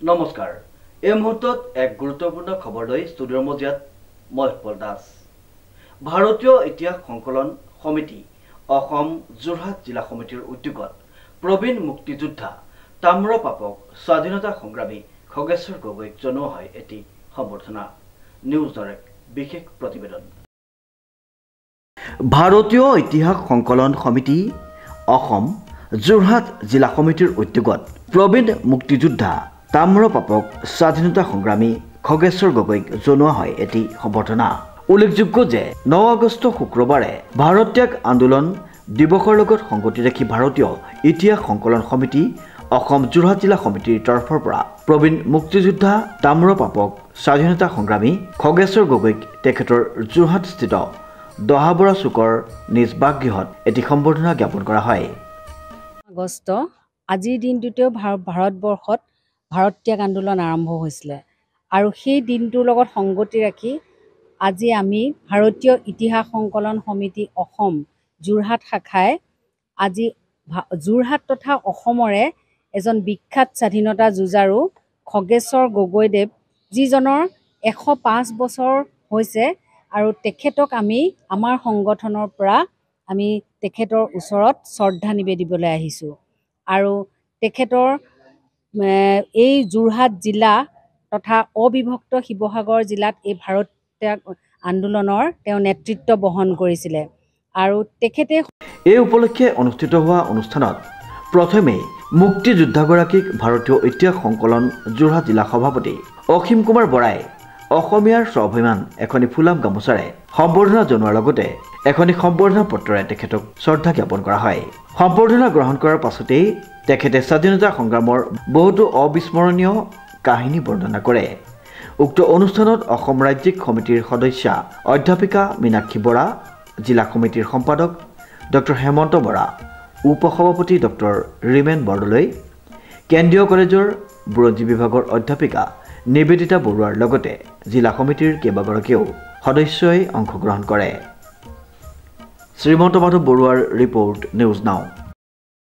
নমস্কাৰ এই মুহূৰ্তত এক গুৰুত্বপূৰ্ণ খবৰ লৈ ষ্টুডিঅ'ৰ মজিয়াত মই উৎপল দাস ভাৰতীয় ইতিহাস সংকলন সমিতি অসম যোৰহাট জিলা সমিতিৰ উদ্যোগত প্ৰবীণ মুক্তিযোদ্ধা তাম্ৰপাপক স্বাধীনতা সংগ্ৰামী খগেশ্বৰ গগৈক জনোৱা হয় এটি সম্বৰ্ধনা নিউজৰ এক বিশেষ প্ৰতিবেদন ভাৰতীয় ইতিহাস সংকলন সমিতি অসম যোৰহাট জিলা সমিতিৰ উদ্যোগত প্ৰবীণ মুক্তিযোদ্ধা তাম্ৰপাপক স্বাধীনতা সংগ্ৰামী খগেশ্বৰ গগৈক জনোৱা হয় এটি সম্বৰ্ধনা উল্লেখযোগ্য যে 9 আগষ্ট শুক্ৰবাৰে ভাৰত ত্যাগ আন্দোলন দিৱসৰ লগত সংগতি ৰাখি ভাৰতীয় ইতিহাস সংকলন সমিতি অসম যোৰহাট জিলা সমিতিৰ তৰফৰ পৰা প্ৰবীণ মুক্তিযোদ্ধা তাম্ৰপাপক স্বাধীনতা সংগ্ৰামী খগেশ্বৰ গগৈক তেখেতৰ যোৰহাটস্থিত দহাবৰা চুকৰ নিজ বাসগৃহত এটি সম্বৰ্ধনা জ্ঞাপন কৰা হয় আগষ্ট আজিৰ দিনটোতেও ভাৰতবৰ্ষত ভাৰত ত্যাগ আন্দোলন আৰম্ভ হৈছিলে আৰু সেই দিনটোৰ লগত সংগতি ৰাখি আজি আমি ভাৰতীয় ইতিহাস সংকলন সমিতি অসম যোৰহাট শাখাই আজি যোৰহাট তথা অসমৰে এজন বিখ্যাত স্বাধীনতা যুঁজাৰু খগেশ্বৰ গগৈদেৱ যিজনৰ 105 বছৰ হৈছে আৰু তেখেতক আমি আমাৰ সংগঠনৰ পৰা আমি তেখেতৰ ওচৰত শ্ৰদ্ধা নিবেদিবলৈ আহিছোঁ আৰু তেখেতৰ এই যোৰহাট জিলা তথা অবিভক্ত শিৱসাগৰ জিলাত এই ভাৰত ত্যাগ আন্দোলনৰ তেওঁ নেতৃত্ব বহন কৰিছিলে আৰু তেখেতে এই উপলক্ষে অনুষ্ঠিত হোৱা অনুষ্ঠানত প্ৰথমে মুক্তিযোদ্ধাগৰাকীক ভাৰতীয় ইতিহাস সংকলন যোৰহাট জিলা সভাপতি অসীম কুমাৰ বৰাই অসমীয়াৰ স্বাভিমান এখনি ফুলাম গামোচাৰে সম্বৰ্ধনা জনোৱাৰ লগতে এখনি সম্বৰ্ধনা পত্ৰৰে তেখেতক শ্ৰদ্ধা জ্ঞাপন কৰা হয় সম্বৰ্ধনা গ্ৰহণ কৰাৰ পাছতেই তেখেতে স্বাধীনতা সংগ্ৰামৰ বহুতো অবিস্মৰণীয় কাহিনী বৰ্ণনা কৰে উক্ত অনুষ্ঠানত অসম ৰাজ্যিক সমিতিৰ সদস্যা অধ্যাপিকা মীনাক্ষী বৰা জিলা সমিতিৰ সম্পাদক ডক্টৰ হেমন্ত বৰা উপসভাপতি ডক্টৰ ৰিমেন বৰদলৈ কেন্দ্ৰীয় কলেজৰ বুৰঞ্জী বিভাগৰ অধ্যাপিকা নিবেদিতা বৰুৱাৰ লগতে জিলা সমিতিৰ কেইবাগৰাকীও সদস্যই অংশগ্ৰহণ কৰে শ্ৰীমন্ত মাধৱ বৰুৱাৰ ৰিপৰ্ট নিউজ নাও